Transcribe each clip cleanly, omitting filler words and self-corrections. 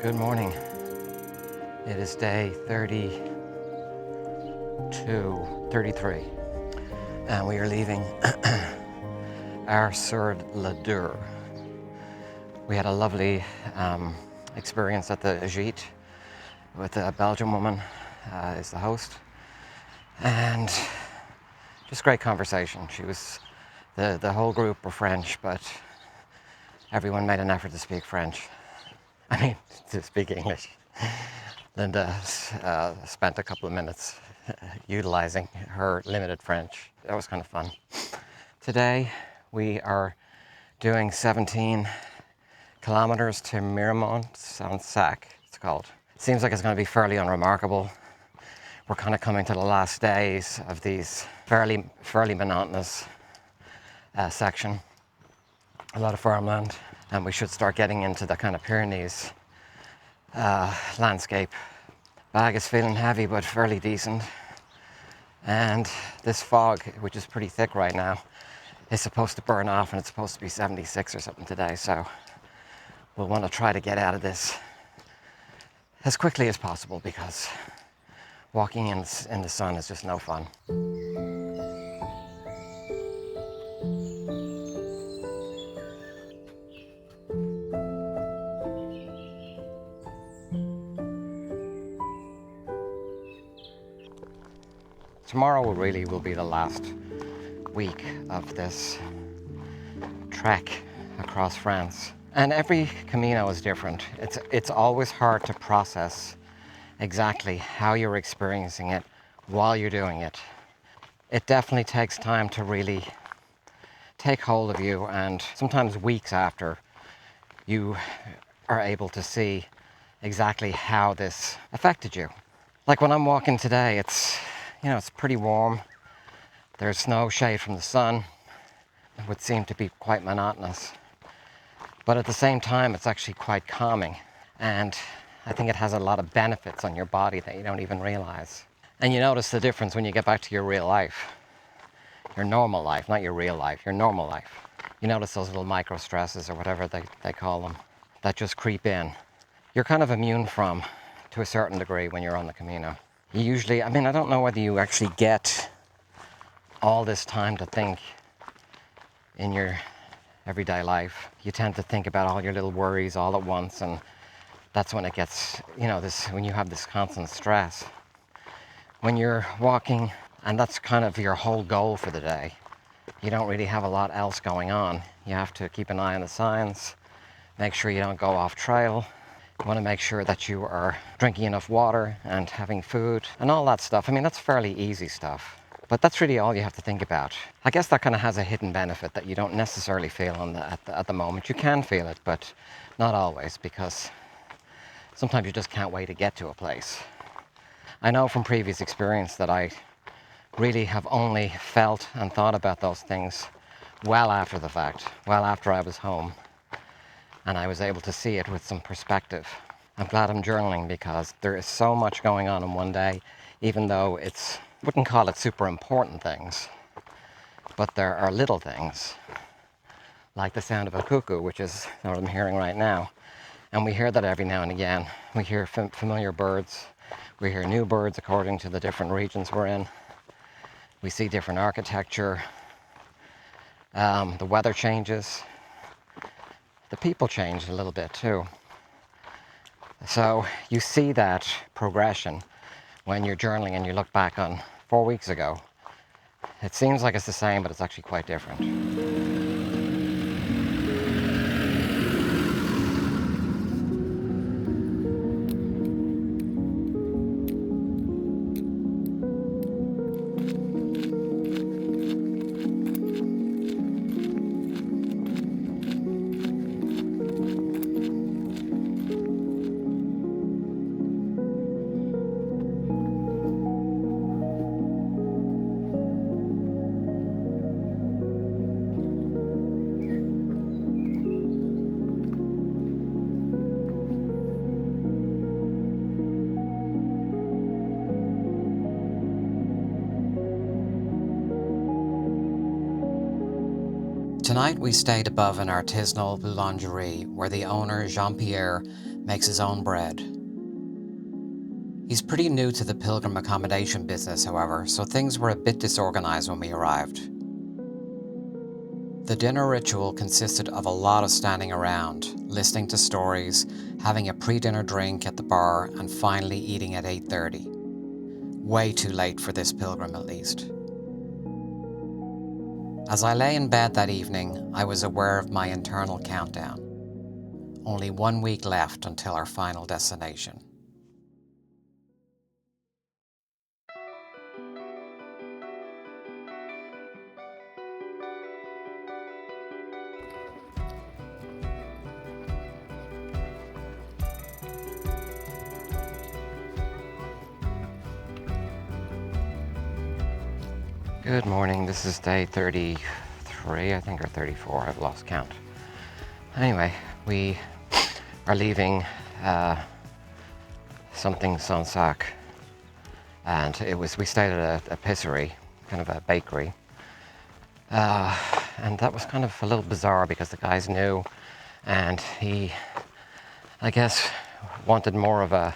Good morning. It is day 33, and we are leaving Arzacq-Arraziguet. We had a lovely experience at the Gîte with a Belgian woman is the host, and just great conversation. She was, the whole group were French, but everyone made an effort to speak French. I mean, to speak English. Linda spent a couple of minutes utilizing her limited French. That was kind of fun. Today we are doing 17 kilometers to Miramont, Saint-Jacques, it's called. It seems like it's going to be fairly unremarkable. We're kind of coming to the last days of these fairly monotonous section. A lot of farmland, and we should start getting into the kind of Pyrenees landscape. Bag is feeling heavy but fairly decent, and this fog, which is pretty thick right now, is supposed to burn off, and it's supposed to be 76 or something today, so we'll want to try to get out of this as quickly as possible because walking in the sun is just no fun. Tomorrow will be the last week of this trek across France. And every Camino is different. It's always hard to process exactly how you're experiencing it while you're doing it. It definitely takes time to really take hold of you, and sometimes weeks after you are able to see exactly how this affected you. Like when I'm walking today, it's pretty warm. There's no shade from the sun. It would seem to be quite monotonous. But at the same time, it's actually quite calming. And I think it has a lot of benefits on your body that you don't even realize. And you notice the difference when you get back to your real life. Your normal life, not your real life, your normal life. You notice those little micro stresses or whatever they call them that just creep in. You're kind of immune from to a certain degree when you're on the Camino. You usually, I don't know whether you actually get all this time to think in your everyday life. You tend to think about all your little worries all at once, and that's when it gets, when you have this constant stress. When you're walking, and that's kind of your whole goal for the day, you don't really have a lot else going on. You have to keep an eye on the signs, make sure you don't go off trail. You want to make sure that you are drinking enough water and having food and all that stuff. That's fairly easy stuff, but that's really all you have to think about. I guess that kind of has a hidden benefit that you don't necessarily feel at the moment. You can feel it, but not always, because sometimes you just can't wait to get to a place. I know from previous experience that I really have only felt and thought about those things well after the fact, well after I was home, and I was able to see it with some perspective. I'm glad I'm journaling because there is so much going on in one day, even though wouldn't call it super important things, but there are little things, like the sound of a cuckoo, which is what I'm hearing right now. And we hear that every now and again. We hear familiar birds. We hear new birds according to the different regions we're in. We see different architecture. The weather changes. The people change a little bit too. So you see that progression when you're journaling and you look back on 4 weeks ago. It seems like it's the same, but it's actually quite different. Tonight we stayed above an artisanal boulangerie where the owner, Jean-Pierre, makes his own bread. He's pretty new to the pilgrim accommodation business, however, so things were a bit disorganized when we arrived. The dinner ritual consisted of a lot of standing around, listening to stories, having a pre-dinner drink at the bar, and finally eating at 8:30. Way too late for this pilgrim, at least. As I lay in bed that evening, I was aware of my internal countdown. Only 1 week left until our final destination. Good morning, this is day 33, I think, or 34, I've lost count. Anyway, we are leaving Saint-Jacques, and we stayed at a pisserie, kind of a bakery. And that was kind of a little bizarre because the guy's new, and he, I guess, wanted more of a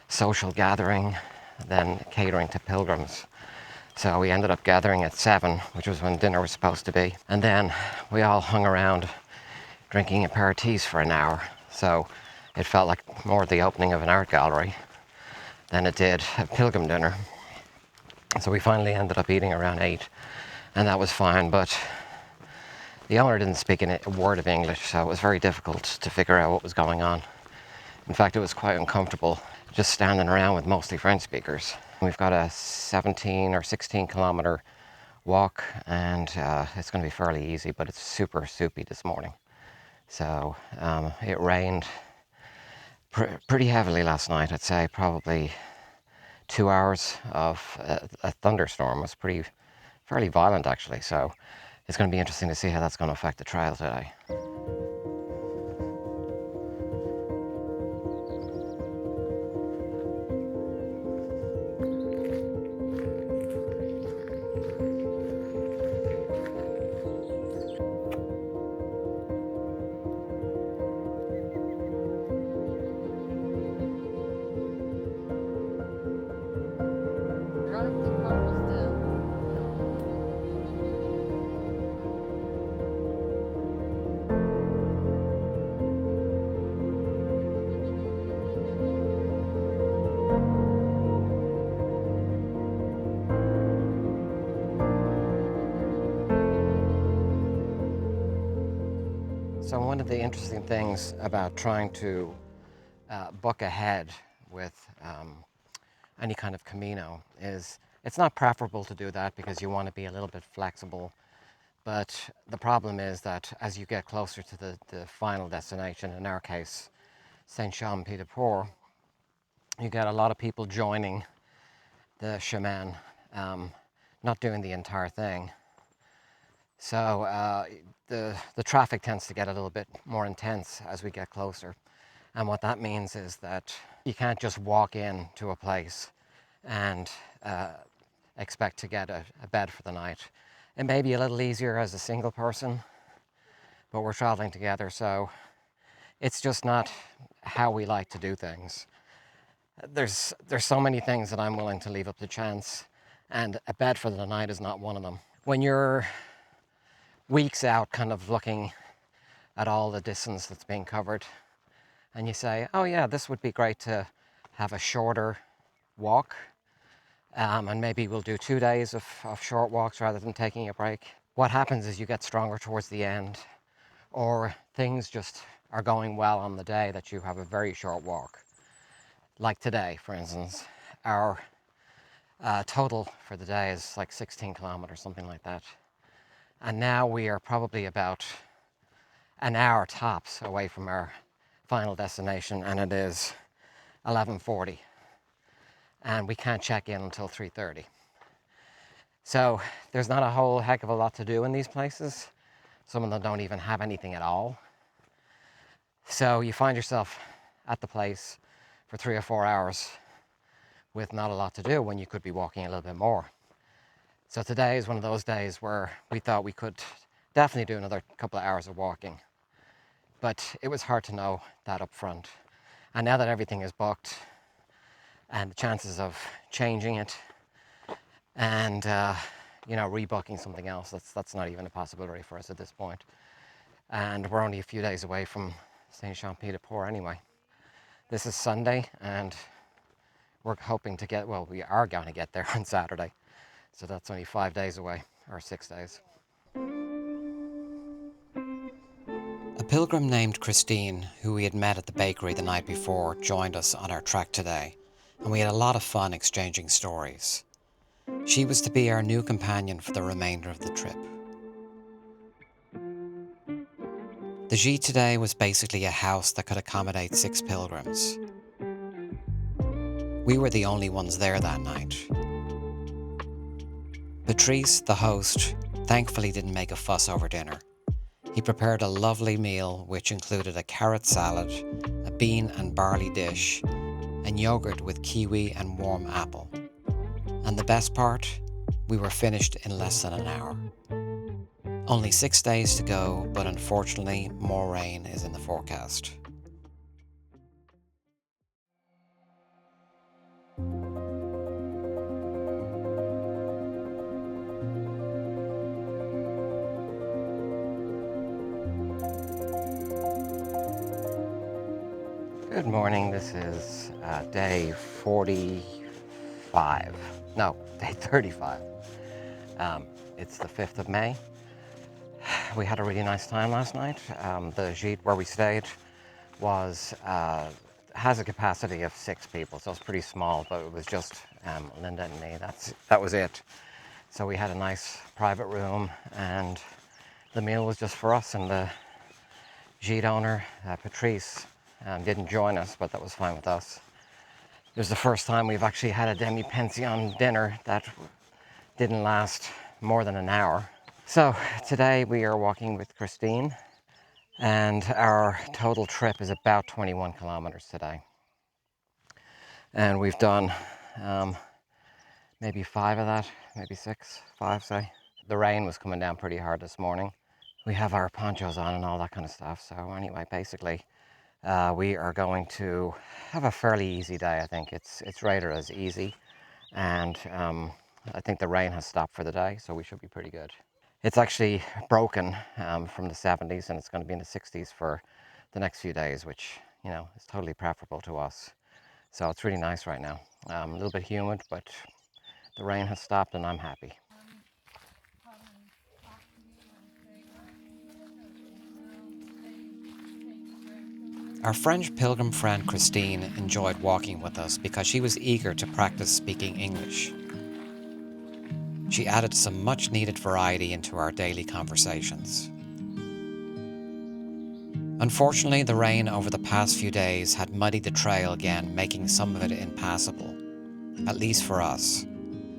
social gathering than catering to pilgrims. So we ended up gathering at 7, which was when dinner was supposed to be. And then we all hung around drinking aperitifs for an hour. So it felt like more the opening of an art gallery than it did a pilgrim dinner. So we finally ended up eating around 8, and that was fine. But the owner didn't speak a word of English, so it was very difficult to figure out what was going on. In fact, it was quite uncomfortable just standing around with mostly French speakers. We've got a 17 or 16 kilometer walk, and it's going to be fairly easy, but it's super soupy this morning. So it rained pretty heavily last night. I'd say probably 2 hours of a thunderstorm. It was fairly violent actually. So it's going to be interesting to see how that's going to affect the trail today. So one of the interesting things about trying to book ahead with any kind of Camino is it's not preferable to do that because you want to be a little bit flexible. But the problem is that as you get closer to the final destination, in our case, Saint-Jacques, you get a lot of people joining the chemin, not doing the entire thing. So the traffic tends to get a little bit more intense as we get closer. And what that means is that you can't just walk in to a place and expect to get a bed for the night. It may be a little easier as a single person, but we're traveling together, so it's just not how we like to do things. There's so many things that I'm willing to leave up to chance, and a bed for the night is not one of them. When you're weeks out kind of looking at all the distance that's being covered, and you say, oh yeah, this would be great to have a shorter walk, and maybe we'll do 2 days of short walks rather than taking a break. What happens is you get stronger towards the end, or things just are going well on the day that you have a very short walk. Like today, for instance, our total for the day is like 16 kilometers, something like that. And now we are probably about an hour tops away from our final destination, and it is 11:40. And we can't check in until 3:30. So there's not a whole heck of a lot to do in these places. Some of them don't even have anything at all. So you find yourself at the place for 3 or 4 hours with not a lot to do when you could be walking a little bit more. So today is one of those days where we thought we could definitely do another couple of hours of walking. But it was hard to know that up front. And now that everything is booked, and the chances of changing it and rebooking something else, that's not even a possibility for us at this point. And we're only a few days away from Saint-Jean-Pied-de-Port anyway. This is Sunday, and we're hoping to get, well, we are going to get there on Saturday. So that's only 5 days away, or 6 days. A pilgrim named Christine, who we had met at the bakery the night before, joined us on our trek today, and we had a lot of fun exchanging stories. She was to be our new companion for the remainder of the trip. The gîte today was basically a house that could accommodate 6 pilgrims. We were the only ones there that night. Patrice, the host, thankfully didn't make a fuss over dinner. He prepared a lovely meal which included a carrot salad, a bean and barley dish, and yogurt with kiwi and warm apple. And the best part, we were finished in less than an hour. Only 6 days to go, but unfortunately more rain is in the forecast. Good morning, this is day 45. No, day 35. It's the 5th of May. We had a really nice time last night. The gîte where we stayed has a capacity of 6 people, so it's pretty small, but it was just Linda and me. That was it. So we had a nice private room, and the meal was just for us, and the gîte owner, Patrice, didn't join us, but that was fine with us. It was the first time we've actually had a demi-pension dinner that didn't last more than an hour. So today we are walking with Christine, and our total trip is about 21 kilometers today. And we've done maybe 5 of that, maybe 6, 5 say. The rain was coming down pretty hard this morning. We have our ponchos on and all that kind of stuff. So anyway, basically, we are going to have a fairly easy day. I think it's rated as easy, and I think the rain has stopped for the day, so we should be pretty good. It's actually broken from the 70s, and it's going to be in the 60s for the next few days, which is totally preferable to us. So it's really nice right now. A little bit humid, but the rain has stopped, and I'm happy. Our French pilgrim friend Christine enjoyed walking with us because she was eager to practice speaking English. She added some much needed variety into our daily conversations. Unfortunately, the rain over the past few days had muddied the trail again, making some of it impassable, at least for us.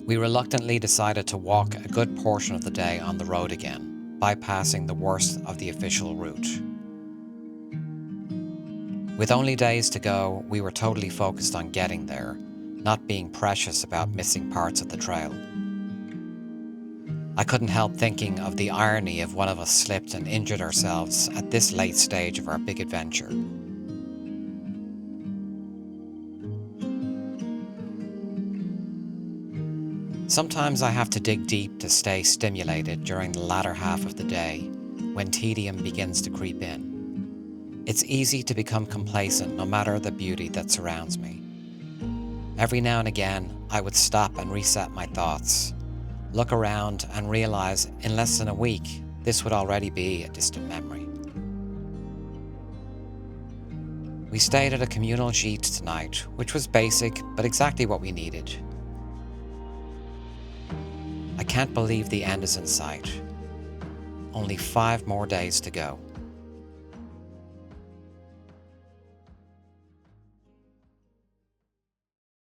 We reluctantly decided to walk a good portion of the day on the road again, bypassing the worst of the official route. With only days to go, we were totally focused on getting there, not being precious about missing parts of the trail. I couldn't help thinking of the irony if one of us slipped and injured ourselves at this late stage of our big adventure. Sometimes I have to dig deep to stay stimulated during the latter half of the day, when tedium begins to creep in. It's easy to become complacent no matter the beauty that surrounds me. Every now and again, I would stop and reset my thoughts, look around and realize in less than a week, this would already be a distant memory. We stayed at a communal gîte tonight, which was basic, but exactly what we needed. I can't believe the end is in sight. Only 5 more days to go.